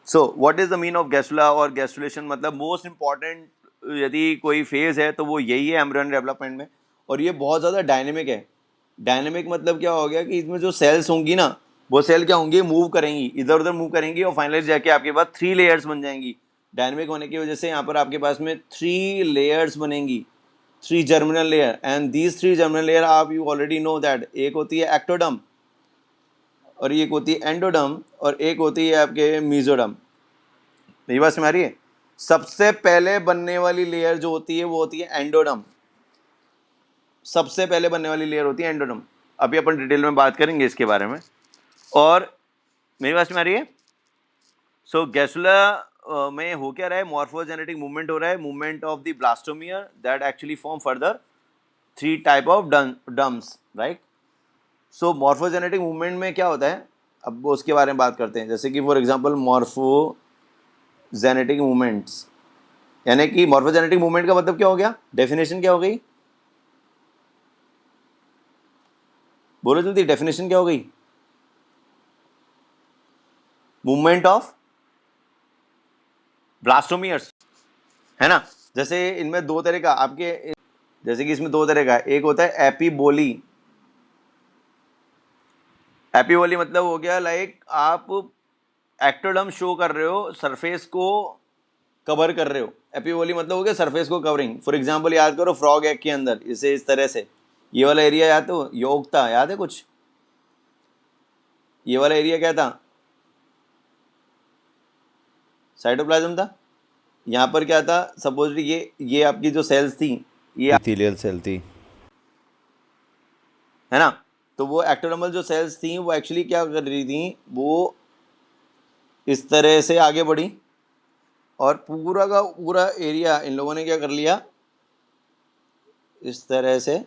So what is the mean of gastrula और gastrulation, मतलब most important यदि कोई फेज है तो वो यही है एम्ब्रियन डेवलपमेंट में। और ये बहुत ज़्यादा डायनेमिक है। डायनेमिक मतलब क्या हो गया कि इसमें जो सेल्स होंगी ना, वो सेल क्या होंगी, मूव करेंगी, इधर उधर मूव करेंगी और फाइनली जाके आपके पास 3 लेयर्स बन जाएंगी। डायनेमिक होने की वजह से यहाँ पर आपके पास में 3 लेयर्स बनेंगी, 3 germinal layer, and these 3 germinal layer आप यू ऑलरेडी नो दैट, एक होती है एक्टोडम और एक होती है एंडोडम और एक होती है आपके मीजोडम। मेरी बात समझ आ रही है? सबसे पहले बनने वाली लेयर जो होती है वो होती है एंडोडम। सबसे पहले बनने वाली लेयर होती है एंडोडम। अभी अपन डिटेल में बात करेंगे इसके बारे में। और मेरी बात में आ रही है? सो गैस्ट्रुला में हो क्या रहा है, मॉर्फोजेनेटिक मूवमेंट हो रहा है, movement of the blastomere that actually form further 3 type of dumps, right. So morphogenetic movement में क्या होता है, अब उसके बारे में बात करते हैं। जैसे कि फॉर एग्जांपल मॉर्फोजेनेटिक मूवमेंट्स, यानी कि मॉर्फोजेनेटिक मूवमेंट का मतलब क्या हो गया, डेफिनेशन क्या हो गई, बोलो जल्दी, डेफिनेशन क्या हो गई? मूवमेंट ऑफ ब्लास्टोमियर्स, है ना। जैसे इनमें 2 तरह का आपके, जैसे कि इसमें 2 तरह का, एक होता है एपीबोली। एपीबोली मतलब हो गया लाइक आप एक्टोडर्म शो कर रहे हो, सरफेस को कवर कर रहे हो। एपीबोली मतलब हो गया सरफेस को कवरिंग। फॉर एग्जांपल याद करो फ्रॉग एग के अंदर इसे इस तरह से, ये वाला एरिया याद, तो योग था, याद है कुछ, ये वाला एरिया क्या था, साइटोप्लाज्म था। यहाँ पर क्या था, सपोज ये आपकी जो सेल्स थी, ये इथीलियल सेल थी, है ना। तो वो एक्टोडर्मल जो सेल्स थी वो एक्चुअली क्या कर रही थी, वो इस तरह से आगे बढ़ी और पूरा का पूरा एरिया इन लोगों ने क्या कर लिया, इस तरह से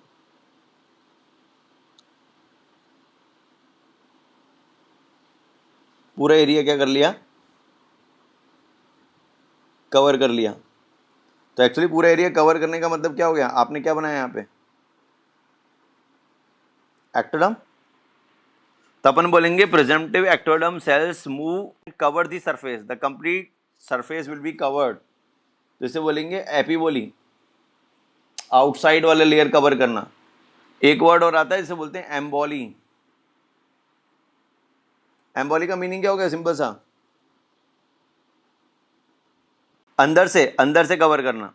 पूरा एरिया क्या कर लिया, कवर कर लिया। तो एक्चुअली पूरा एरिया कवर करने का मतलब क्या हो गया, आपने क्या बनाया यहाँ पे, एक्टोडर्म। तो अपन बोलेंगे presumptive ectoderm cells move cover the surface, the complete surface will be covered. तो इसे बोलेंगे एपीबोली, आउटसाइड वाले लेयर कवर करना। एक वर्ड और आता है जिसे बोलते हैं एम्बोली। एम्बोली का मीनिंग क्या हो गया, सिंपल सा, अंदर से कवर करना।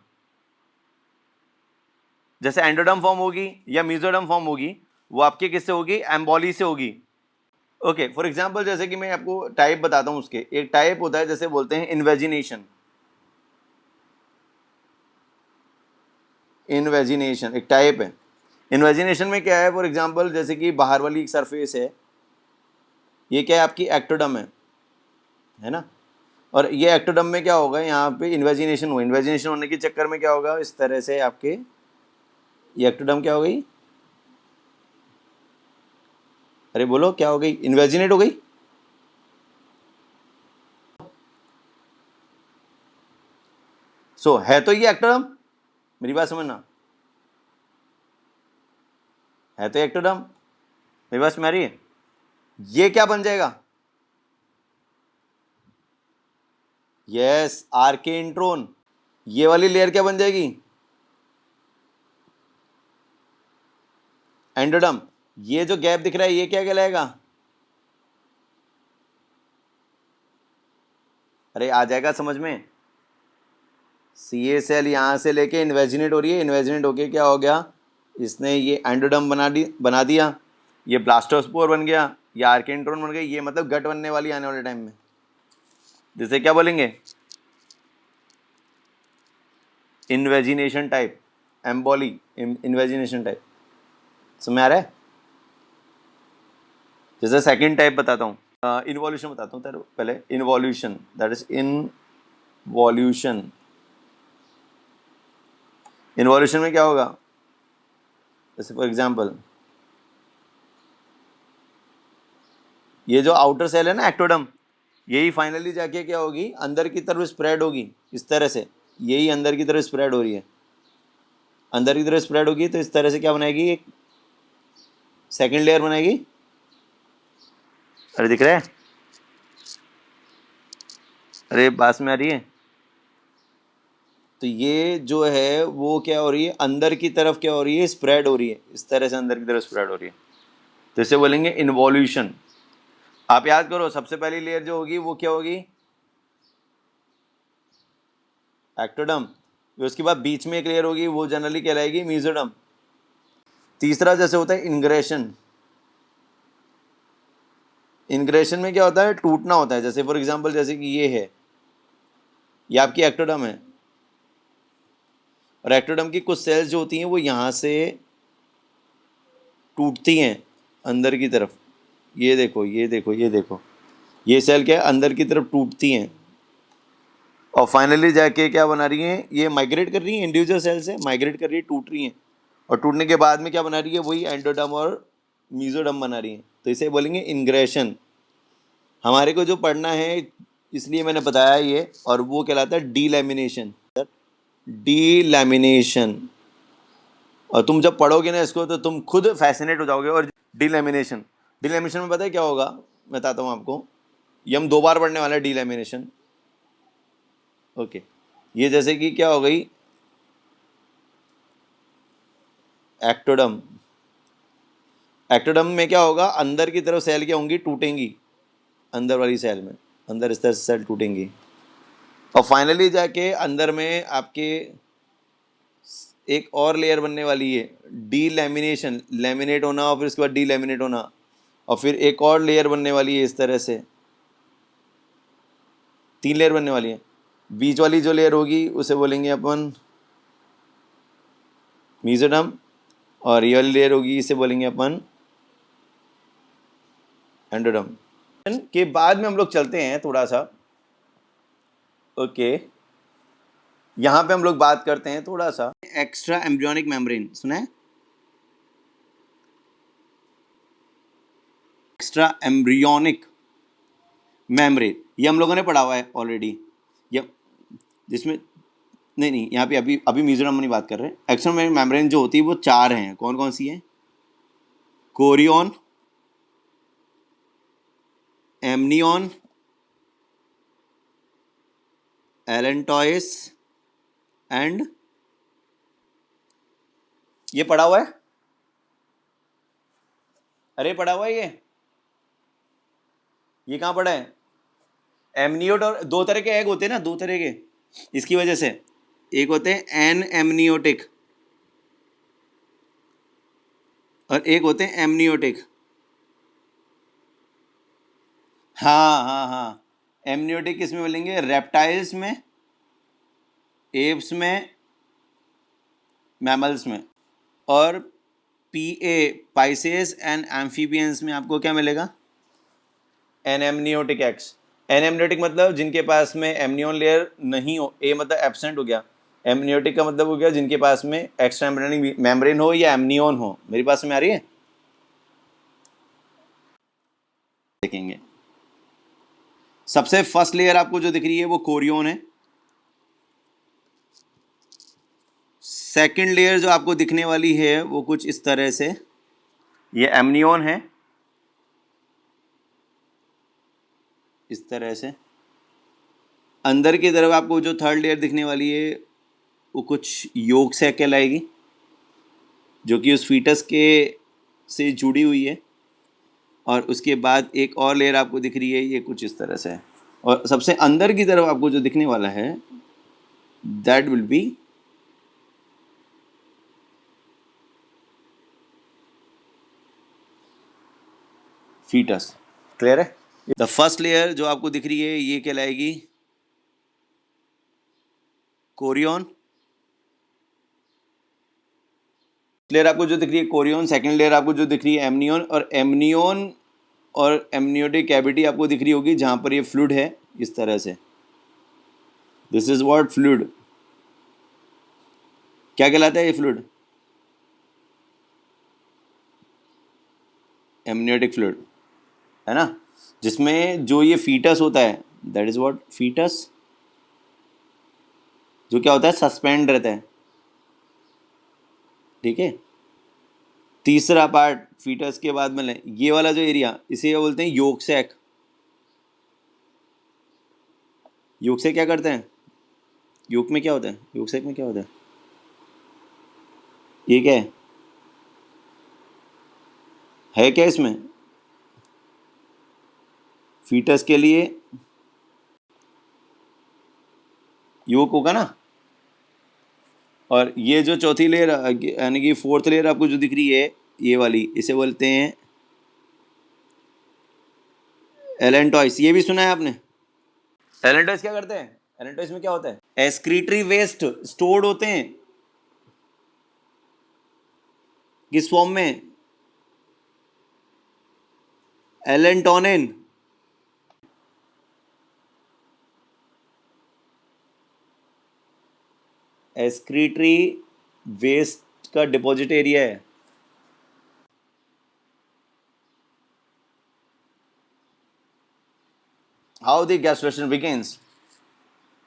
जैसे एंडोडर्म फॉर्म होगी या मीजोडर्म फॉर्म होगी, वो आपके किससे होगी, एम्बोली से होगी। ओके, फॉर एग्जांपल जैसे कि मैं आपको टाइप बताता हूं उसके, एक टाइप होता है जैसे बोलते हैं इन्वेजिनेशन। इन्वेजिनेशन एक टाइप है। इन्वेजिनेशन में क्या है, फॉर एग्जांपल जैसे कि बाहर वाली एक सरफेस है, ये क्या है, आपकी एक्टोडर्म है ना। और ये एक्टोडर्म में क्या होगा, यहाँ पे इन्वेजिनेशन हुआ, इन्वेजिनेशन होने के चक्कर में क्या होगा, इस तरह से आपके ये एक्टोडर्म क्या हो गई, अरे बोलो क्या हो गई, इन्वेजिनेट हो गई। सो है तो ये एक्टोडर्म, मेरी बात समझना, है तो एक्टोडर्म, मेरी बात समझ आ रही है। ये क्या बन जाएगा, यस, आर्केंट्रोन। ये वाली लेयर क्या बन जाएगी, एंडोडर्म। ये जो गैप दिख रहा है ये क्या कहलाएगा, अरे आ जाएगा समझ में। सी ए सेल यहाँ से लेके इन्वेजिनेट हो रही है, इन्वेजिनेट होके क्या हो गया, इसने ये एंडोडर्म बना दिया, ये ब्लास्टोस्पोर बन गया, ये आर्केंट्रोन बन गई। ये मतलब गट बनने वाली आने वाले टाइम में, जिसे क्या बोलेंगे, invagination type, emboli, invagination type. समझ आ रहा है। जैसे सेकंड टाइप बताता हूँ, इन्वॉल्यूशन बताता हूँ तेरे को पहले। Involution, that is involution. Involution में क्या होगा, जैसे फॉर एग्जांपल ये जो आउटर सेल है ना एक्टोडर्म, यही फाइनली जाके क्या होगी, अंदर की तरफ स्प्रेड होगी इस तरह से, यही अंदर की तरफ स्प्रेड हो रही है, अंदर की तरफ स्प्रेड होगी तो इस तरह से क्या बनाएगी, एक सेकंड लेयर बनाएगी। अरे दिख रहा है, अरे बात में आ रही है? तो ये जो है वो क्या हो रही है, अंदर की तरफ क्या हो रही है, स्प्रेड हो रही है, इस तरह से अंदर की तरफ स्प्रेड हो रही है। तो इसे बोलेंगे इन्वॉल्यूशन। आप याद करो, सबसे पहली लेयर जो होगी वो क्या होगी, एक्टोडर्म। फिर उसके बाद बीच में एक लेयर होगी, वो जनरली कहलाएगी मेसोडर्म। तीसरा जैसे होता है इंग्रेशन। इंग्रेशन में क्या होता है, टूटना होता है। जैसे फॉर एग्जांपल, जैसे कि ये आपकी एक्टोडर्म है, और एक्टोडर्म की कुछ सेल्स जो होती हैं वो यहाँ से टूटती हैं अंदर की तरफ। ये देखो, ये देखो, ये देखो, ये सेल क्या है, अंदर की तरफ टूटती हैं, और फाइनली जाके क्या बना रही हैं, ये माइग्रेट कर रही हैं, इंडिविजुअल सेल से माइग्रेट कर रही है, टूट रही हैं, और टूटने के बाद में क्या बना रही है, वही एंडोडर्म और मीजोडर्म बना रही हैं। तो इसे बोलेंगे इंग्रेशन। हमारे को जो पढ़ना है, इसलिए मैंने बताया ये, और वो कहलाता है डीलैमिनेशन। डीलैमिनेशन। और तुम जब पढ़ोगे ना इसको तो तुम खुद फैसिनेट हो जाओगे। और डीलैमिनेशन, डीलैमिनेशन में पता है क्या होगा, मैं बताता हूँ आपको। ये हम 2 बार पढ़ने वाले हैं डीलैमिनेशन। ओके, ये जैसे कि क्या हो गई, एक्टोडर्म। एक्टोडर्म में क्या होगा, अंदर की तरफ सेल क्या होंगी, टूटेंगी, अंदर वाली सेल में, अंदर इस तरह से सेल टूटेंगी, और फाइनली जाके अंदर में आपके एक और लेयर बनने वाली है, डीलैमिनेशन, लैमिनेट होना और फिर उसके बाद डीलैमिनेट होना, और फिर एक और लेयर बनने वाली है इस तरह से, 3 लेयर बनने वाली है। बीच वाली जो लेयर होगी उसे बोलेंगे अपन मीजोडर्म, और ये वाली लेयर होगी इसे बोलेंगे अपन एंडोडर्म। के बाद में हम लोग चलते हैं थोड़ा सा। ओके, यहाँ पे हम लोग बात करते हैं थोड़ा सा एक्स्ट्रा एम्ब्रियोनिक मेम्ब्रेन, सुना है? एक्स्ट्रा एम्ब्रियोनिक मेम्ब्रेन, ये हम लोगों ने पढ़ा हुआ है ऑलरेडी। ये जिसमें, नहीं नहीं, यहाँ पे अभी अभी मिजोरम नहीं बात कर रहे। एक्स्ट्रा मेम्ब्रेन जो होती है वो 4 हैं। कौन कौन सी है? कोरियन, एमनियन, एलेंटॉइस एंड, ये पढ़ा हुआ है? अरे पढ़ा हुआ है ये कहाँ पढ़ा है? एमनियोट, और 2 तरह के एग होते हैं ना, 2 तरह के, इसकी वजह से। एक होते हैं एन एमनियोटिक और एक होते हैं एमनियोटिक। हाँ हाँ हाँ, एमनियोटिक किस में बोलेंगे? रेप्टाइल्स में, एप्स में, मैमल्स में। और P A, Pisces and amphibians में आपको क्या मिलेगा? एनेमनियोटिक एक्स। एनेमनियोटिक मतलब जिनके पास में एमनियोन लेयर नहीं हो, ए मतलब एब्सेंट हो गया। एमनियोटिक का मतलब हो गया जिनके पास में एक्स्ट्रा एम्ब्रियोनिक मेम्ब्रेन हो या एमनियोन हो। मेरी पास में आ रही है? देखेंगे, सबसे फर्स्ट लेयर आपको जो दिख रही है वो कोरियन है। सेकंड लेयर जो आपको दिखने वाली है वो कुछ इस तरह से, ये एमनियोन है, इस तरह से। अंदर की तरफ आपको जो थर्ड लेयर दिखने वाली है वो कुछ योक से कहलाएगी, जो कि उस फीटस के से जुड़ी हुई है। और उसके बाद एक और लेयर आपको दिख रही है, ये कुछ इस तरह से है। और सबसे अंदर की तरफ आपको जो दिखने वाला है that will be fetus. Clear है? द फर्स्ट लेयर जो आपको दिख रही है ये कहलाएगी कोरियन। लेयर आपको जो दिख रही है कोरियन, सेकंड लेयर आपको जो दिख रही है एमनियन, और एमनियन और एमनियोटिक कैविटी आपको दिख रही होगी जहां पर ये फ्लूइड है इस तरह से। This is what fluid. क्या कहलाता है ये फ्लूइड? एमनियोटिक फ्लूइड, है ना, जिसमें जो ये फीटस होता है दैट इज व्हाट फीटस, जो क्या होता है, सस्पेंड रहता है। ठीक है, तीसरा पार्ट फीटस के बाद में ये वाला जो एरिया, इसे क्या बोलते हैं? Yolk sac. योग से क्या करते हैं, योग में क्या होता है, योग से में क्या होता है, ये क्या है क्या इसमें, फीटस के लिए योग होगा ना। और ये जो चौथी लेयर यानी कि फोर्थ लेयर आपको जो दिख रही है ये वाली, इसे बोलते हैं एलेंटॉइस। ये भी सुना है आपने, एलेंटॉइस क्या करते हैं, एलेंटॉइस में क्या होता है, एक्सक्रीटरी वेस्ट स्टोर्ड होते हैं किस फॉर्म में, एलेंटोनिन। एक्सक्रीटरी वेस्ट का डिपॉजिट एरिया है। हाउ द गैस्ट्रेशन बिगिंस,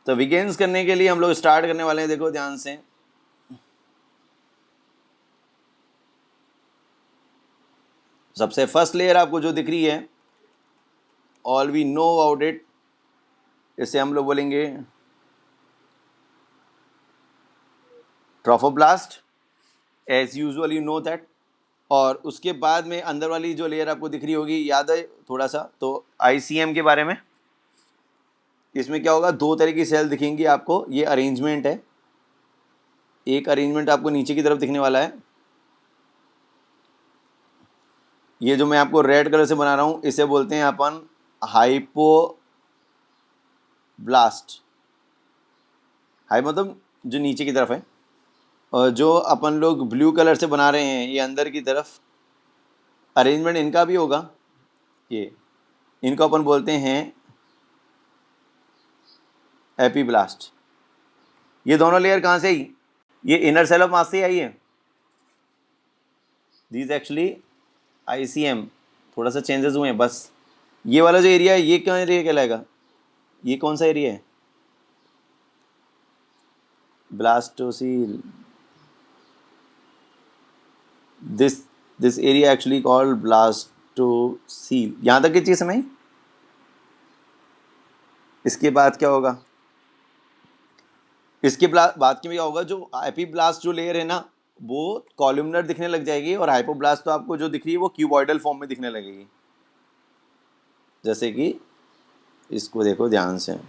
तो बिगिंस करने के लिए हम लोग स्टार्ट करने वाले हैं, देखो ध्यान से। सबसे फर्स्ट लेयर आपको जो दिख रही है, all we know about it, इसे हम लोग बोलेंगे trophoblast, as usual you know that. और उसके बाद में अंदर वाली जो लेयर आपको दिख रही होगी, याद है थोड़ा सा तो आईसीएम के बारे में, इसमें क्या होगा, दो तरह की सेल दिखेंगी आपको, ये अरेंजमेंट है, एक अरेंजमेंट आपको नीचे की तरफ दिखने वाला है, ये जो मैं आपको रेड कलर से बना रहा हूँ इसे बोलते हैं अपन हाइपोब्लास्ट, हाई मतलब जो नीचे की तरफ है, और जो अपन लोग ब्लू कलर से बना रहे हैं ये अंदर की तरफ, अरेंजमेंट इनका भी होगा, ये इनको अपन बोलते हैं एपीब्लास्ट। ये दोनों लेयर कहाँ से आई, ये इनर सेल ऑफ मास से आई है, दिस एक्चुअली आईसीएम, थोड़ा सा चेंजेस हुए हैं बस। ये वाला जो एरिया है ये क्या एरिया कहलाएगा, ये कौन सा एरिया है, blastocoel, this this area actually called blastocoel. यहाँ तक की चीज समझ। इसके बाद क्या होगा, इसके बाद क्या होगा, जो एपीब्लास्ट जो लेयर है ना वो कॉलमनर दिखने लग जाएगी, और हाइपोब्लास्ट तो आपको जो दिख रही है वो क्यूबॉइडल फॉर्म में दिखने लगेगी। जैसे कि इसको देखो ध्यान से,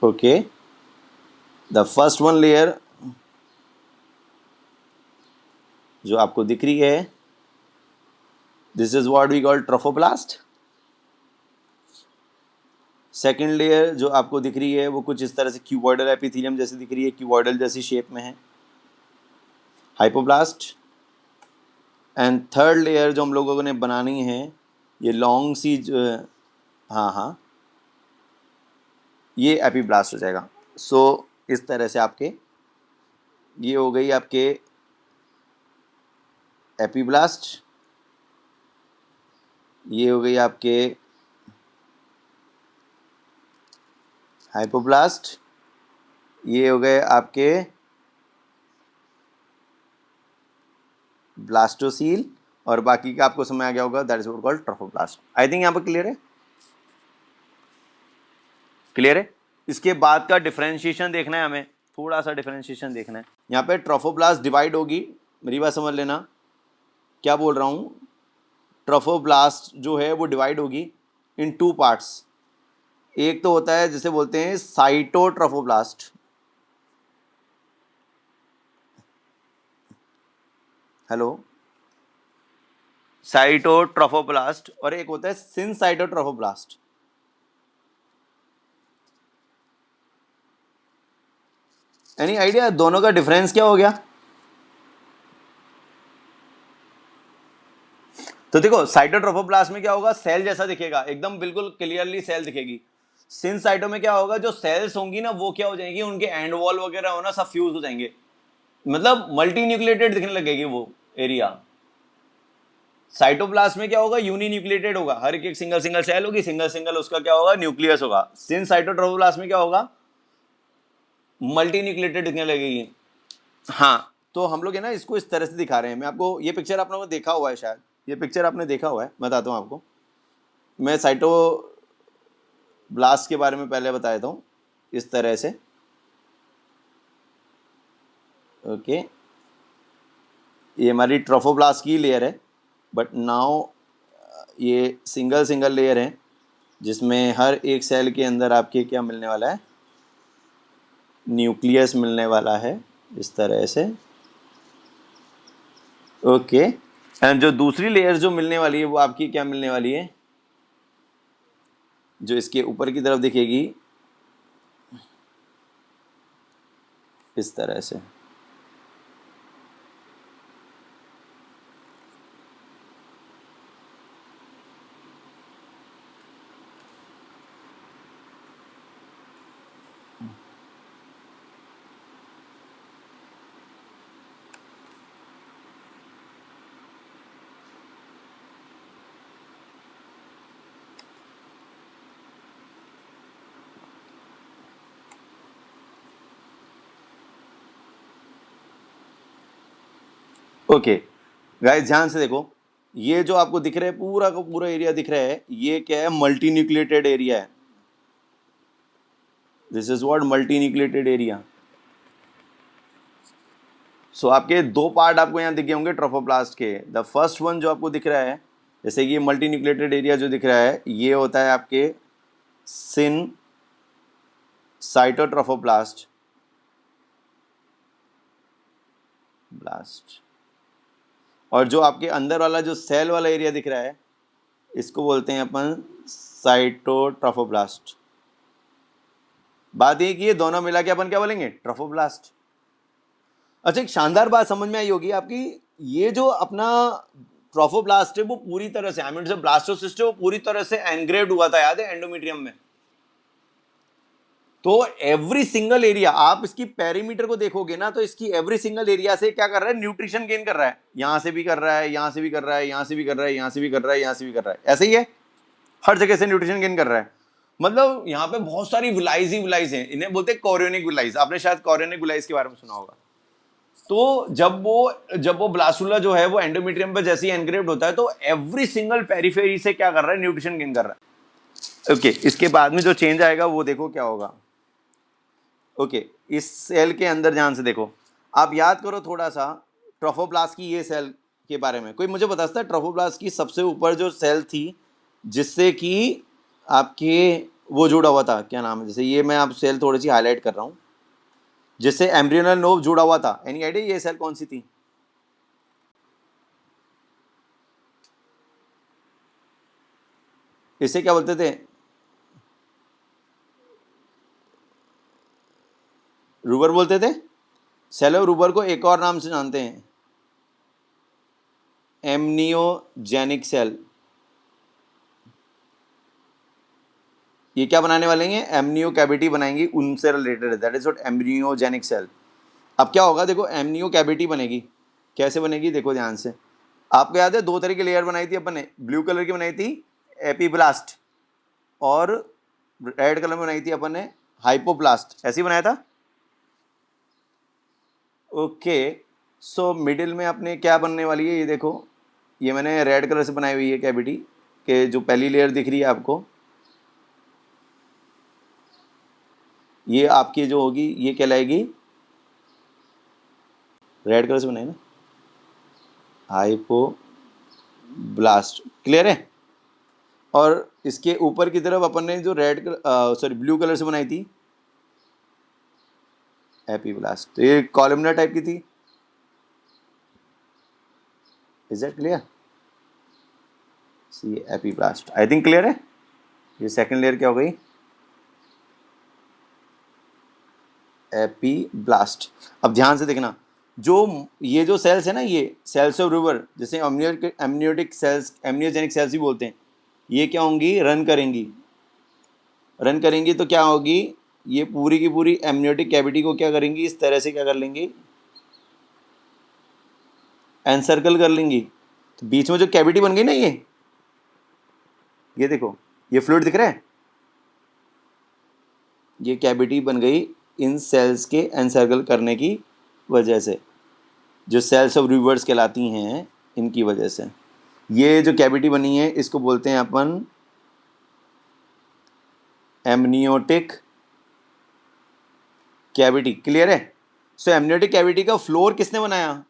okay, the first one layer जो आपको दिख रही है, this is what we call trophoblast. Second layer जो आपको दिख रही है वो कुछ इस तरह से क्यूबॉइडल एपिथेलियम जैसी दिख रही है, क्यूबॉइडल जैसी शेप में है, हाइपोब्लास्ट। एंड थर्ड लेयर जो हम लोगों ने बनानी है, ये लॉन्ग सी हाँ हाँ, ये एपीब्लास्ट हो जाएगा। सो इस तरह से आपके ये हो गई आपके एपीब्लास्ट, ये हो गई आपके हाइपोब्लास्ट, ये हो गए आपके ब्लास्टोसील, और बाकी का आपको समझ आ गया होगा, that is what called trophoblast. I think यहाँ पर क्लियर है, क्लियर है। इसके बाद का डिफरेंशिएशन देखना है हमें, थोड़ा सा डिफरेंशिएशन देखना है। यहाँ पे ट्रोफोब्लास्ट डिवाइड होगी, मेरी बात समझ लेना क्या बोल रहा हूँ, ट्रोफोब्लास्ट जो है वो डिवाइड होगी इन टू पार्ट्स। एक तो होता है जिसे बोलते हैं साइटोट्रोफोब्लास्ट, हेलो, साइटोट्रोफोब्लास्ट, और एक होता है सिनसाइटोट्रोफोब्लास्ट। एनी आइडिया दोनों का डिफरेंस क्या हो गया। तो देखो साइटोट्रोफोब्लास्ट में क्या होगा, सेल जैसा दिखेगा, एकदम बिल्कुल क्लियरली सेल दिखेगी। सिनसाइटो में क्या होगा, जो सेल्स होंगी ना वो क्या हो जाएंगी, उनके एंड वॉल वगैरह हो ना सब फ्यूज हो जाएंगे, मतलब मल्टी न्यूक्लिएटेड दिखने लगेगी वो एरिया। साइटोप्लाज्म में क्या होगा, यूनी न्यूक्लिएटेड होगा, हर एक सिंगल सिंगल सेल होगी, सिंगल सिंगल उसका क्या होगा, न्यूक्लियस होगा। सिंस साइटोट्रोफोब्लास्ट में क्या होगा, मल्टी न्यूक्लिएटेड दिखने लगेगी। हाँ, तो हम लोग है ना इसको इस तरह से दिखा रहे हैं। मैं आपको ये पिक्चर आप लोगों ने देखा हुआ है शायद, ये पिक्चर आपने देखा हुआ है, बताता हूँ आपको। मैं साइटो ब्लास्ट के बारे में पहले बताया था इस तरह से। ओके, ये हमारी ट्रोफोब्लास्ट की लेयर है, बट नाउ ये सिंगल सिंगल लेयर है जिसमें हर एक सेल के अंदर आपके क्या मिलने वाला है, न्यूक्लियस मिलने वाला है इस तरह से। ओके, एंड जो दूसरी लेयर जो मिलने वाली है वो आपकी क्या मिलने वाली है, जो इसके ऊपर की तरफ दिखेगी इस तरह से। ओके गाइस, ध्यान से देखो, ये जो आपको दिख रहा है पूरा का पूरा एरिया दिख रहा है, ये क्या है, मल्टी न्यूक्लिएटेड एरिया है। This is what multi nucleated area. So आपके दो पार्ट आपको यहाँ दिख गए होंगे ट्रोफोप्लास्ट के। द फर्स्ट वन जो आपको दिख रहा है, जैसे कि ये मल्टी न्यूक्लिएटेड एरिया जो दिख रहा है, ये होता है आपके सिन साइटोट्रोफोप्लास्ट ब्लास्ट। और जो आपके अंदर वाला जो सेल वाला एरिया दिख रहा है, इसको बोलते हैं अपन साइटोट्रोफोब्लास्ट। बात ये कि ये दोनों मिला के अपन क्या बोलेंगे, ट्रोफोब्लास्ट। अच्छा, एक शानदार बात समझ में आई होगी आपकी, ये जो अपना ट्रोफोब्लास्ट है वो पूरी तरह से, जो ब्लास्टोसिस्ट है वो पूरी तरह से एनग्रेव्ड हुआ था, याद है, एंडोमेट्रियम में। तो एवरी सिंगल एरिया, आप इसकी पेरीमीटर को देखोगे ना, तो इसकी एवरी सिंगल एरिया से क्या कर रहा है, न्यूट्रिशन गेन कर रहा है। यहां से भी कर रहा है, यहां से भी कर रहा है, यहां से भी कर रहा है, यहां से भी कर रहा है, यहां से भी कर रहा है, ऐसे ही है, हर जगह से न्यूट्रिशन गेन कर रहा है। मतलब यहाँ पे बहुत सारी विलाइज ही विलाइज हैं, इन्हें बोलते हैं कोरियोनिक विलाइज। आपने शायद कोरियोनिक विलाइज के बारे में सुना होगा। तो जब वो ब्लास्टुला जो है वो एंडोमेट्रियम पर जैसे ही एनग्रेव्ड होता है, तो एवरी सिंगल पेरिफेरी से क्या कर रहा है, न्यूट्रिशन गेन कर रहा है। ओके, इसके बाद में जो चेंज आएगा वो देखो क्या होगा। ओके, इस सेल के अंदर ध्यान से देखो, आप याद करो थोड़ा सा ट्रोफोब्लास्ट की ये सेल के बारे में। कोई मुझे बता सकता है ट्रोफोब्लास्ट की सबसे ऊपर जो सेल थी जिससे कि आपके वो जुड़ा हुआ था, क्या नाम है, जैसे ये मैं आप सेल थोड़ी सी हाईलाइट कर रहा हूँ, जिससे एम्ब्रियोनल नोव जुड़ा हुआ था, एनी आइडिया ये सेल कौन सी थी? इसे क्या बोलते थे, रूबर बोलते थे। सेल ऑफ रूबर को एक और नाम से जानते हैं, एमनियोजेनिक सेल। ये क्या बनाने वाले हैं, एमनियो कैविटी बनाएंगी, उनसे रिलेटेड है, that is what embryogenic cell. अब क्या होगा देखो, एमनियो कैविटी बनेगी, कैसे बनेगी देखो ध्यान से। आपको याद है दो तरह की लेयर बनाई थी अपन ने, ब्लू कलर की बनाई थी एपीब्लास्ट, और रेड कलर में बनाई थी अपन ने हाइपोब्लास्ट, ऐसे ही बनाया था। ओके, सो मिडिल में अपने क्या बनने वाली है, ये देखो, ये मैंने रेड कलर से बनाई हुई है कैविटी के, जो पहली लेयर दिख रही है आपको, ये आपकी जो होगी ये कहलाएगी, रेड कलर से बनाई ना, हाइपोब्लास्ट, क्लियर है। और इसके ऊपर की तरफ अपन ने जो ब्लू कलर से बनाई थी एपीब्लास्ट, तो ये कॉलमनर टाइप की थी। Is that clear? See epiblast, I think clear है। ये सेकंड लेयर क्या हो गई, एपीब्लास्ट। अब ध्यान से देखना, जो ये जो सेल्स है ना, ये सेल्स ऑफ रिवर, जैसे एमनियोटिक सेल्स, एमनियोजेनिक सेल्स भी बोलते हैं, ये क्या होंगी, रन करेंगी। रन करेंगी तो क्या होगी, ये पूरी की पूरी एमनियोटिक कैविटी को क्या करेंगी, इस तरह से क्या कर लेंगी, एनसर्कल कर लेंगी। तो बीच में जो कैविटी बन गई ना, ये देखो, ये फ्लूइड दिख रहा है, ये कैविटी बन गई इन सेल्स के एनसर्कल करने की वजह से, जो सेल्स ऑफ रिवर्स कहलाती हैं, इनकी वजह से ये जो कैविटी बनी है इसको बोलते हैं अपन एमनियोटिक कैविटी, क्लियर है? सो एमनियोटिक कैविटी का फ्लोर किसने बनाया?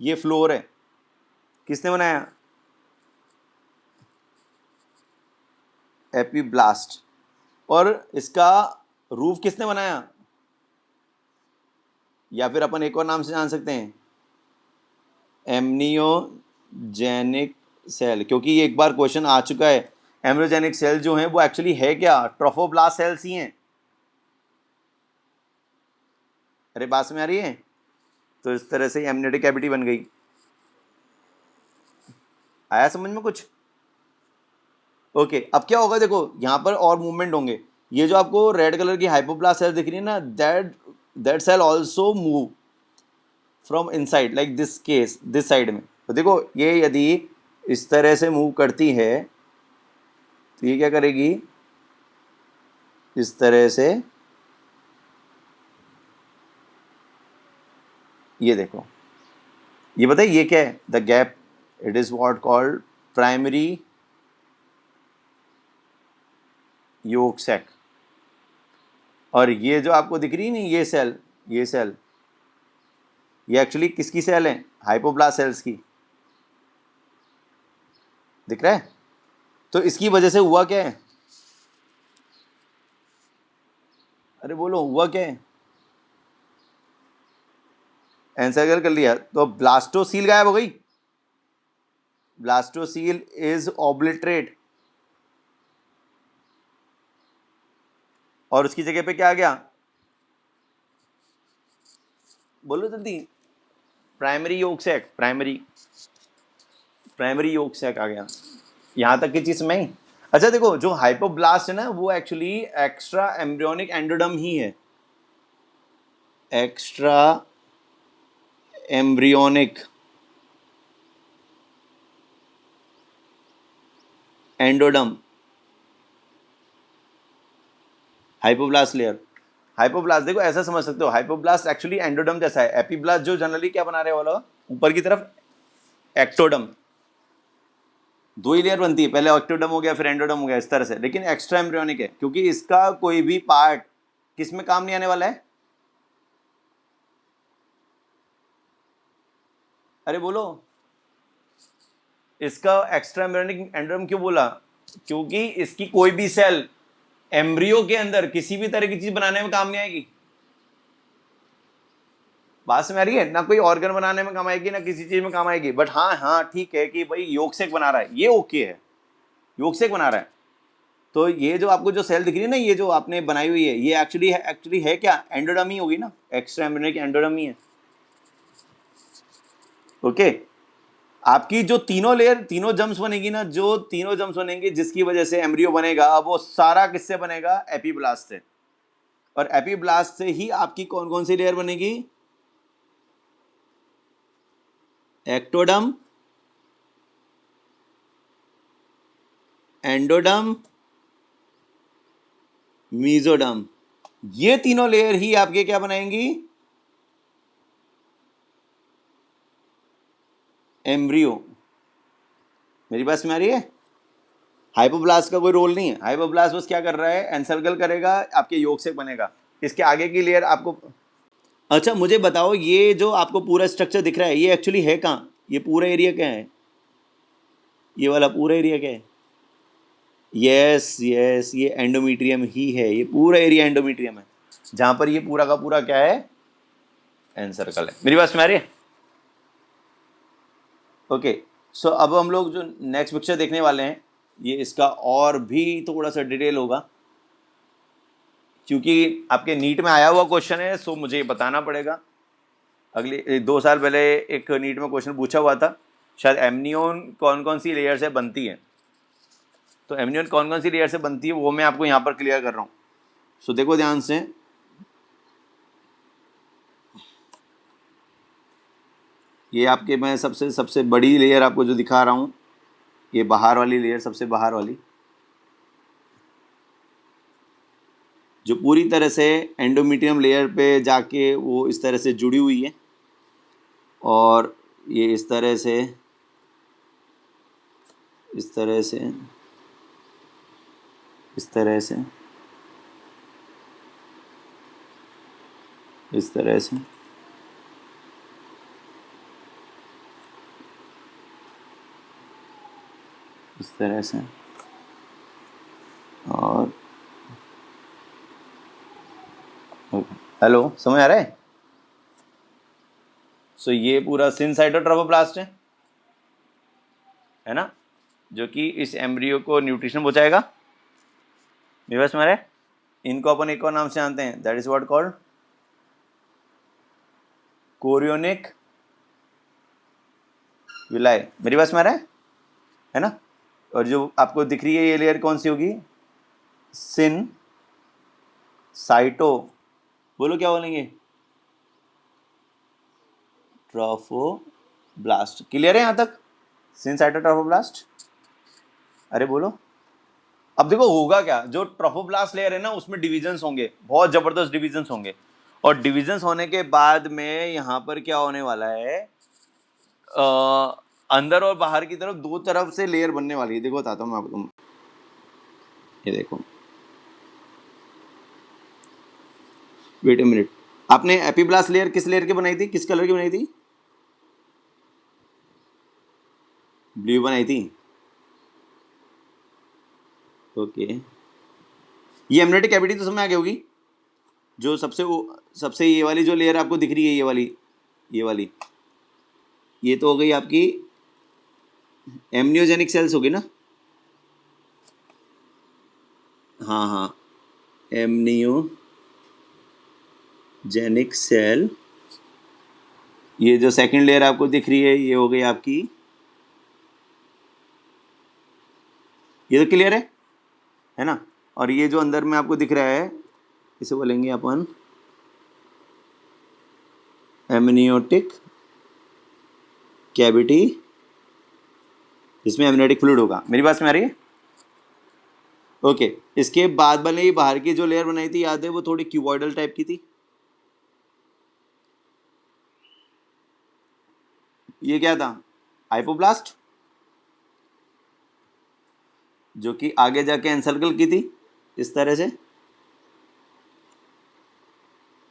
ये फ्लोर है, किसने बनाया? एपिब्लास्ट। और इसका रूफ किसने बनाया? या फिर अपन एक और नाम से जान सकते हैं, एमनियोजेनिक सेल, क्योंकि ये एक बार क्वेश्चन आ चुका है। एमनियोजेनिक सेल जो है वो एक्चुअली है क्या? ट्रोफोब्लास्ट सेल्स ही हैं। अरे बात में आ रही है? तो इस तरह से एमनियोटिक कैविटी बन गई। आया समझ में कुछ? ओके, अब क्या होगा देखो, यहाँ पर और मूवमेंट होंगे। ये जो आपको रेड कलर की हाइपोप्लास्ट सेल दिख रही है ना, that cell also move from inside, like this case, this side में। तो देखो ये यदि इस तरह से मूव करती है तो ये क्या करेगी? इस तरह से, ये देखो, ये बताइए ये क्या है? The gap, it is what called primary yolk sac. और ये जो आपको दिख रही है नहीं, ये सेल, ये सेल, ये एक्चुअली किसकी सेल है? हाइपोब्लास्ट सेल्स की। दिख रहा है? तो इसकी वजह से हुआ क्या है? अरे बोलो, हुआ क्या है? एनसर्कल कर लिया तो ब्लास्टोसील गायब हो गई। ब्लास्टोसील इज ऑब्लिटरेट, और उसकी जगह पे क्या आ गया? बोलो जल्दी। Primary yolk sac, primary yolk sac आ गया। यहां तक की चीज में ही। अच्छा देखो, जो हाइपोब्लास्ट है ना, वो एक्चुअली एक्स्ट्रा एम्ब्रियोनिक एंडोडर्म ही है। Extra embryonic endoderm, hypoblast layer. Hypoblast देखो ऐसा समझ सकते हो, हाइपोब्लास्ट एक्चुअली एंडोडर्म जैसा है। एपिब्लास्ट जो जनरली क्या बना रहे वाला ऊपर की तरफ, एक्टोडर्म। दो ही लेयर बनती है, पहले एक्टोडर्म हो गया फिर एंडोडर्म हो गया, इस तरह से। लेकिन एक्स्ट्रा एम्ब्रियोनिक है क्योंकि इसका कोई भी पार्ट किस में काम नहीं आने वाला है? अरे बोलो, इसका एक्स्ट्रा एम्ब्रियोनिक एंडोडर्म क्यों बोला? क्योंकि इसकी कोई भी सेल एम्ब्रियो के अंदर किसी भी तरह की चीज बनाने में काम नहीं आएगी। बात समझ आ रही है? ना कोई ऑर्गन बनाने में काम आएगी, ना किसी चीज में काम आएगी। बट हाँ हाँ ठीक है कि भाई योगसेक बना रहा है, ये ओके है, योगसेक बना रहा है। तो ये जो आपको जो सेल दिख रही है ना, ये जो आपने बनाई हुई है, ये एक्चुअली है क्या? एंडोडर्म ही होगी ना, एक्स्ट्रा एम्ब्रियोनिक एंडोडर्म ही है। ओके, आपकी जो तीनों लेयर, तीनों जम्स बनेगी ना, जो तीनों जम्स बनेंगे जिसकी वजह से एम्ब्रियो बनेगा, वो सारा किससे बनेगा? एपीब्लास्ट से। और एपीब्लास्ट से ही आपकी कौन कौन सी लेयर बनेगी? Ectoderm, endoderm, mesoderm. ये तीनों लेयर ही आपके क्या बनाएंगी? एम्ब्रियो। मेरी बात समझ आ रही है? हाइपोब्लास्ट का कोई रोल नहीं है। हाइपोब्लास्ट बस क्या कर रहा है? एनसर्कल करेगा, आपके योग से बनेगा। इसके आगे की लेयर आपको। अच्छा मुझे बताओ, ये जो आपको पूरा स्ट्रक्चर दिख रहा है, ये एक्चुअली है कहाँ? ये पूरा एरिया क्या है? ये वाला पूरा एरिया क्या है? यस यस, ये एंडोमीट्रियम ही है। ये पूरा एरिया एंडोमीट्रियम है, जहां पर ये पूरा का पूरा क्या है? एनसर्कल है। मेरी बात समझ आ रही है? ओके, सो अब हम लोग जो नेक्स्ट पिक्चर देखने वाले हैं, ये इसका और भी थोड़ा सा डिटेल होगा, क्योंकि आपके नीट में आया हुआ क्वेश्चन है, सो मुझे बताना पड़ेगा। अगले 2 साल पहले एक नीट में क्वेश्चन पूछा हुआ था, शायद एमनियोन कौन कौन सी लेयर से बनती है। तो एमनियोन कौन कौन सी लेयर से बनती है वो मैं आपको यहाँ पर क्लियर कर रहा हूँ। सो देखो ध्यान से, ये आपके मैं सबसे सबसे बड़ी लेयर आपको जो दिखा रहा हूँ, ये बाहर वाली लेयर, सबसे बाहर वाली, जो पूरी तरह से एंडोमीट्रियम लेयर पे जाके वो इस तरह से जुड़ी हुई है। और ये इस तरह से, इस तरह से, इस तरह से, इस तरह से, इस तरह से, और हेलो, समझ आ रहा है? सो ये पूरा सिनसाइटोट्रोफोब्लास्ट है ना, जो कि इस एम्ब्रियो को न्यूट्रिशन पहुंचाएगा। मेरे पास में आ रहा है? इनको अपन एक और नाम से जानते हैं, that is what called chorionic villi. मेरी पास में आ रहा है ना? और जो आपको दिख रही है ये लेयर कौन सी होगी? सिन साइटो, बोलो क्या बोलेंगे? ट्रोफोब्लास्ट। क्लियर है यहां तक? सिन साइटो ट्रोफोब्लास्ट। अरे बोलो। अब देखो होगा क्या, जो ट्रोफोब्लास्ट लेयर है ना उसमें डिविजन्स होंगे, बहुत जबरदस्त डिविजन्स होंगे, और डिविजन्स होने के बाद में यहाँ पर क्या होने वाला है, अंदर और बाहर की तरफ दो तरफ से लेयर बनने वाली है। देखो बताता हूँ मैं आपको, ये देखो, वेट ए मिनट। आपने एपीब्लास्ट लेयर किस लेयर की बनाई थी, किस कलर की बनाई थी? ब्लू बनाई थी। ओके, ये एमनियोटिक कैविटी तो समझ आ गई होगी, जो सबसे ये वाली जो लेयर आपको दिख रही है, ये वाली ये तो हो गई आपकी एमनियोजेनिक सेल्स होगी ना? हाँ हाँ, एमनियोजेनिक सेल। ये जो सेकंड लेयर आपको दिख रही है ये हो गई आपकी, ये तो क्लियर है ना? और ये जो अंदर में आपको दिख रहा है इसे बोलेंगे अपन एमनियोटिक कैविटी, जिसमें एमनियोटिक फ्लूइड होगा। मेरी बात में आ रही है? ओके, इसके बाद वाले ही बाहर की जो लेयर बनाई थी, याद है, वो थोड़ी क्यूबॉइडल टाइप की थी। ये क्या था? हाइपोब्लास्ट, जो कि आगे जाके एनसर्कल की थी इस तरह से।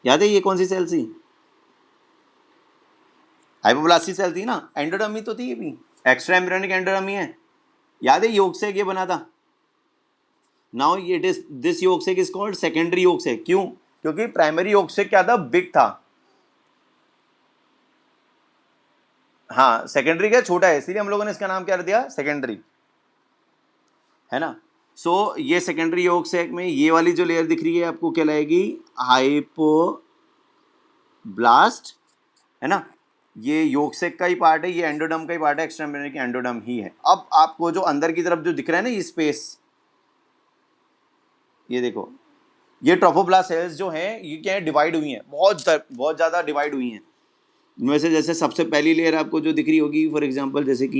याद है ये कौन सी सेल थी? हाइपोब्लास्टी सेल थी ना, एंडोडर्मी तो थी ये भी, एक्स्ट्रा एम्ब्रियोनिक एंडोडर्मी है। याद है योग से ये बना था। नाउ इट इज दिस योग से इज कॉल्ड सेकेंडरी योग से। क्यों? क्योंकि प्राइमरी योग से क्या था, बिग था। हाँ, सेकेंडरी क्या, छोटा है, इसलिए हम लोगों ने इसका नाम क्या दिया, सेकेंडरी, है ना? सो ये सेकेंडरी योग सेक में ये वाली जो लेयर दिख रही है आपको क्या लाएगी, हाइपोब्लास्ट, है ना? ये योगसेक का ही पार्ट है, ये एंडोडर्म का ही पार्ट है, एक्स्ट्रा एम्ब्रियोनिक एंडोडर्म ही है। अब आपको जो अंदर की तरफ जो दिख रहा है ना ये स्पेस, ये देखो, ये ट्रोफोब्लास्ट सेल्स जो हैं ये क्या है, डिवाइड हुई हैं, बहुत ज़्यादा डिवाइड हुई हैं। इनमें से जैसे सबसे पहली लेयर आपको जो दिख रही होगी फॉर एग्जांपल, जैसे कि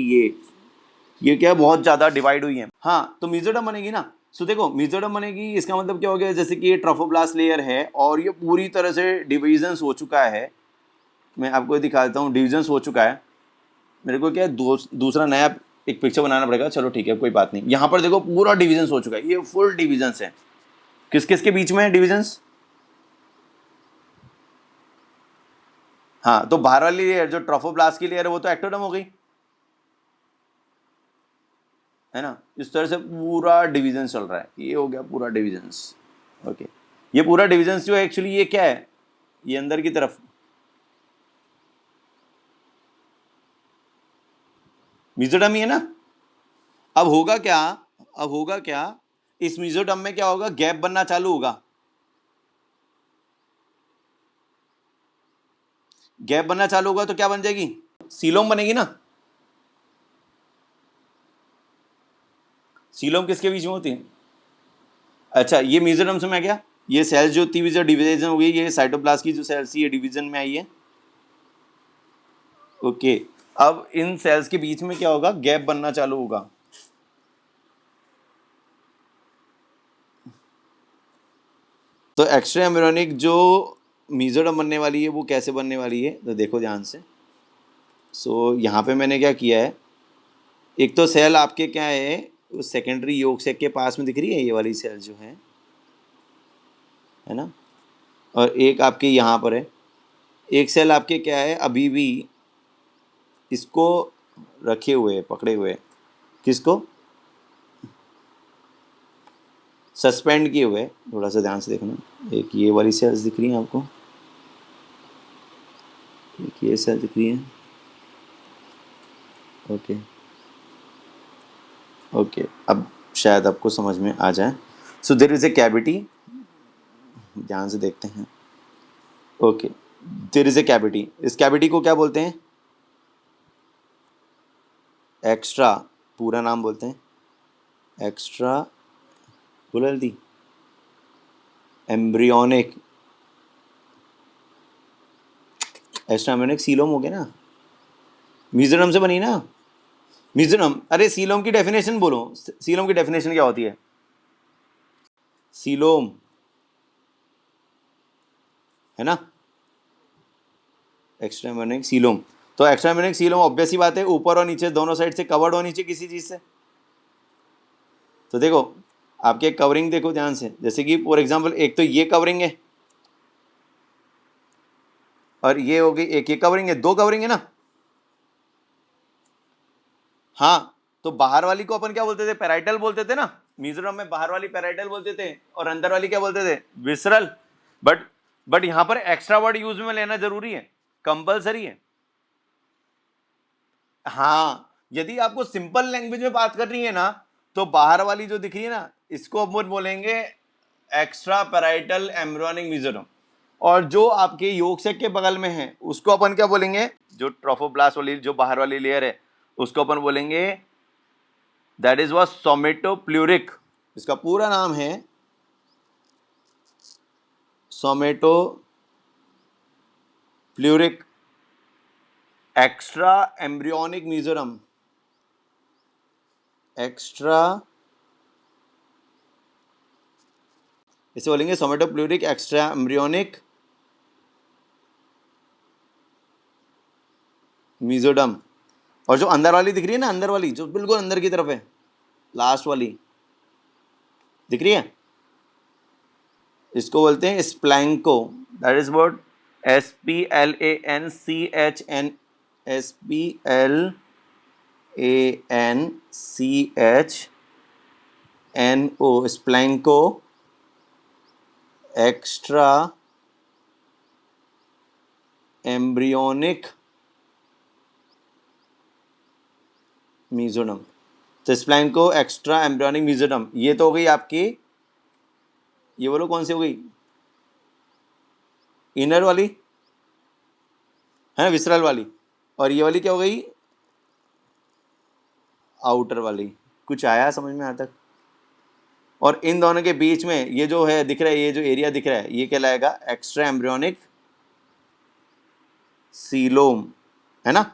ये क्या है, बहुत ज़्यादा डिवाइड हुई है। हाँ, तो मेसोडर्म बनेगी ना। सो देखो, मेसोडर्म बनेगी, इसका मतलब क्या हो गया, जैसे कि ये ट्रोफोब्लास्ट लेयर है और ये पूरी तरह से डिविजन्स हो चुका है। मैं आपको दिखाता हूँ, डिविजन्स हो चुका है। मेरे को क्या है, दूसरा नया एक पिक्चर बनाना पड़ेगा। चलो ठीक है, कोई बात नहीं। यहाँ पर देखो पूरा डिविजन्स हो चुका है, ये फुल डिविजन्स है। किस किस के बीच में है डिविजन्स? हाँ, तो बाहर वाली लेयर जो ट्रोफोब्लास्ट की लेयर है वो तो एक्टोडर्म हो गई, है ना? इस तरह से पूरा डिवीजन चल रहा है, ये हो गया पूरा डिविजन्स। ओके, ये पूरा डिविजन्स जो है एक्चुअली ये क्या है, ये अंदर की तरफ मेसोडर्म ही है ना। अब होगा क्या इस मेसोडर्म में क्या होगा, गैप बनना चालू होगा। गैप बनना चालू होगा तो क्या बन जाएगी, सीलोम बनेगी ना। सीलोम किसके बीच में होती है? अच्छा, ये मेसोडर्म से में आ गया। ये सेल्स जो थी जो डिवीजन हो गई, ये साइटोप्लाज्म की जो सेल्स थी ये डिवीजन में आई है। ओके, अब इन सेल्स के बीच में क्या होगा, गैप बनना चालू होगा। तो एक्स्ट्रा एम्ब्रियोनिक जो मेसोडर्म बनने वाली है वो कैसे बनने वाली है, तो देखो ध्यान से। सो यहाँ पे मैंने क्या किया है, एक तो सेल आपके क्या है, उस सेकेंडरी योग सेक के पास में दिख रही है ये वाली सेल जो है ना? और एक आपके यहाँ पर है। एक सेल आपके क्या है, अभी भी इसको रखे हुए है, पकड़े हुए है, किसको, सस्पेंड किए हुए। थोड़ा सा ध्यान से देखना, एक ये वाली सेल्स दिख रही हैं आपको, एक ये सेल दिख रही है। ओके ओके, अब शायद आपको समझ में आ जाए। So there is a cavity, ध्यान से देखते हैं। Okay, there is a cavity, इस कैविटी को क्या बोलते हैं, एक्स्ट्रा, पूरा नाम बोलते हैं एक्स्ट्रा, बोला जल्दी, एम्ब्रियोनिक, एक्स्ट्रा एम्ब्रियोनिक सीलोम हो गया ना, मीजोरम से बनी ना, मीजोरम। अरे सीलोम की डेफिनेशन बोलो, सीलोम की डेफिनेशन क्या होती है, सीलोम है ना, एक्स्ट्रा एम्ब्रियोनिक सीलोम। तो एक्स्ट्रा एम्ब्रियोनिक सीलोम ऑब्वियस ही बात है, ऊपर और नीचे दोनों साइड से कवर्ड होनी चाहिए किसी चीज से। तो देखो आपके कवरिंग देखो ध्यान से, जैसे कि फॉर एग्जांपल एक तो ये कवरिंग है और ये हो गई एक ये कवरिंग है, दो कवरिंग है ना। हाँ, तो बाहर वाली को अपन क्या बोलते थे, पैराइटल बोलते थे ना, मिजोरम में बाहर वाली पैराइटल बोलते थे और अंदर वाली क्या बोलते थे, विसरल। बट यहां पर एक्स्ट्रा वर्ड यूज में लेना जरूरी है, कंपलसरी है। हाँ, यदि आपको सिंपल लैंग्वेज में बात करनी है ना, तो बाहर वाली जो दिख रही है ना, इसको अपन बोलेंगे एक्स्ट्रा पैराइटल एम्ब्रियोनिक मिजोरम। और जो आपके योगसेक के बगल में है उसको अपन क्या बोलेंगे, जो ट्रोफोब्लास्ट वाली जो बाहर वाली लेयर है उसको अपन बोलेंगे, दैट इज वॉट सोमेटोप्लूरिक। इसका पूरा नाम है सोमेटोप्लूरिक एक्स्ट्रा एम्ब्रियोनिक मिजोरम, एक्स्ट्रा, इसे बोलेंगे सोमेटोप्लूरिक एक्स्ट्रा एम्ब्रियोनिक मिजोडम। और जो अंदर वाली दिख रही है ना, अंदर वाली जो बिल्कुल अंदर की तरफ है, लास्ट वाली दिख रही है, इसको बोलते हैं splanchno. That is what, SPLANCHN, SPLANCHNO, splanchno extra embryonic mesoderm. तो स्प्लैंको एक्स्ट्रा एम्ब्रियोनिक मिजोरम, ये तो हो गई आपकी, ये बोलो कौन सी हो गई, इनर वाली है ना, विसरल वाली। और ये वाली क्या हो गई, आउटर वाली। कुछ आया समझ में यहाँ तक। और इन दोनों के बीच में ये जो है दिख रहा है, ये जो एरिया दिख रहा है ये कहलाएगा एक्स्ट्रा एम्ब्रियोनिक सीलोम, है ना।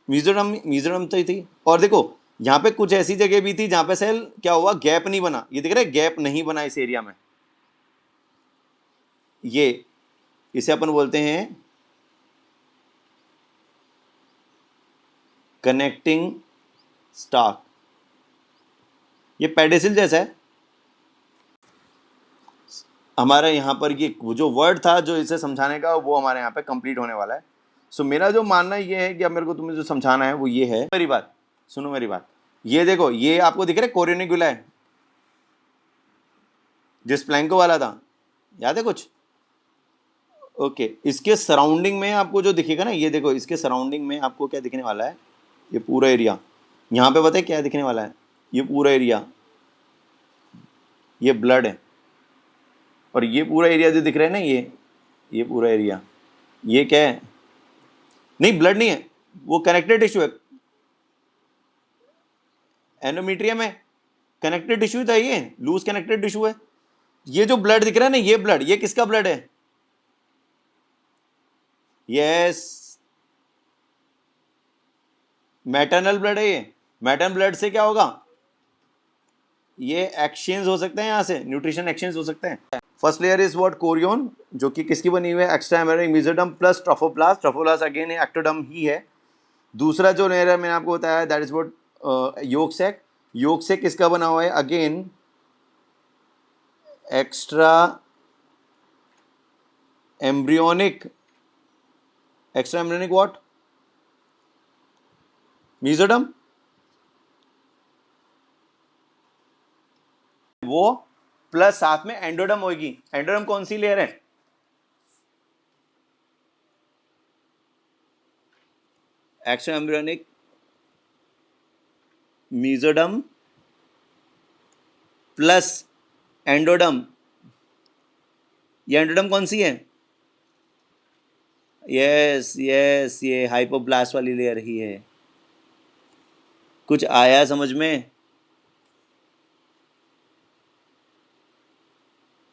मिजोरम, मिजोरम तो ही थी। और देखो यहाँ पे कुछ ऐसी जगह भी थी जहाँ पे सेल क्या हुआ, गैप नहीं बना, ये दिख रहा है गैप नहीं बना इस एरिया में, ये इसे अपन बोलते हैं कनेक्टिंग स्टाक। ये पेडिसिल जैसा है हमारा, यहाँ पर ये जो वर्ड था जो इसे समझाने का वो हमारे यहाँ पे कंप्लीट होने वाला है। सो मेरा जो मानना ये है कि अब मेरे को तुम्हें जो समझाना है वो ये है, मेरी बात सुनो, मेरी बात, ये देखो ये आपको दिख रहा है कोरियोनिकुला है, जिस प्लैंको वाला था, याद है कुछ। ओके, इसके सराउंडिंग में आपको जो दिखेगा ना, ये देखो इसके सराउंडिंग में आपको क्या दिखने वाला है, ये पूरा एरिया। यहाँ पे पता है क्या दिखने वाला है, ये पूरा एरिया, ये ब्लड है। और ये पूरा एरिया जो दिख रहा है ना, ये पूरा एरिया, ये क्या है, नहीं ब्लड नहीं है, वो कनेक्टेड टिश्यू है, एंडोमेट्रियम है, कनेक्टेड टिश्यू था, ये लूज कनेक्टेड टिश्यू है। ये जो ब्लड दिख रहा है ना, ये ब्लड, ये किसका ब्लड है, यस, मैटरनल ब्लड है ये। मैटरनल ब्लड से क्या होगा, ये एक्सचेंज हो सकते हैं, यहाँ से न्यूट्रिशन एक्सचेंज हो सकते हैं। First layer is what, chorion, जो कि किसकी बनी हुई है, extra embryonic mesoderm plus trophoblast, trophoblast again ectoderm ही है। दूसरा जो लेयर है मैंने आपको बताया, दैट इज व्हाट योग सेक। योग सेक किसका बना हुआ है, again extra embryonic, extra embryonic what, mesoderm, वो प्लस साथ में एंडोडम होगी। एंडोडम कौन सी लेयर है? Extra embryonic, mesoderm plus एंडोडम। ये एंडोडम कौन सी है? यस यस, ये हाइपोब्लास्ट वाली लेयर ही है। कुछ आया समझ में?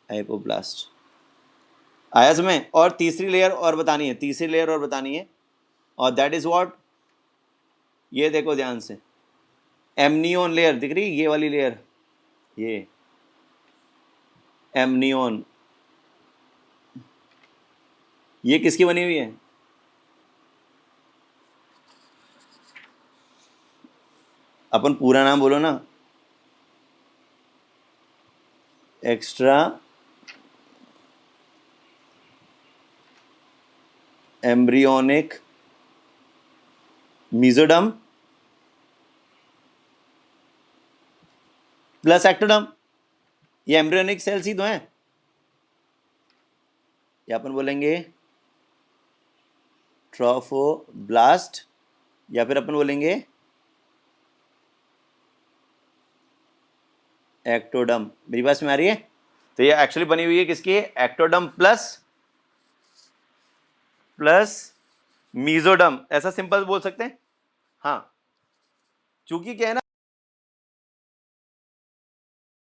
हाइपोब्लास्ट आया समझ? और तीसरी लेयर और बतानी है, तीसरी लेयर और बतानी है, और दैट इज व्हाट, ये देखो ध्यान से, एमनियोन लेयर दिख रही, ये वाली लेयर, ये एमनियोन, ये किसकी बनी हुई है? अपन पूरा नाम बोलो ना, extra embryonic mesoderm plus ectoderm. ये एम्ब्रियोनिक सेल्स ही तो हैं। या अपन बोलेंगे ट्रोफोब्लास्ट, या फिर अपन बोलेंगे एक्टोडम। मेरी बात में आ रही है? तो ये एक्चुअली बनी हुई है किसकी? एक्टोडम प्लस मीजोडम, ऐसा सिंपल बोल सकते हैं। हाँ, चूंकि क्या है ना,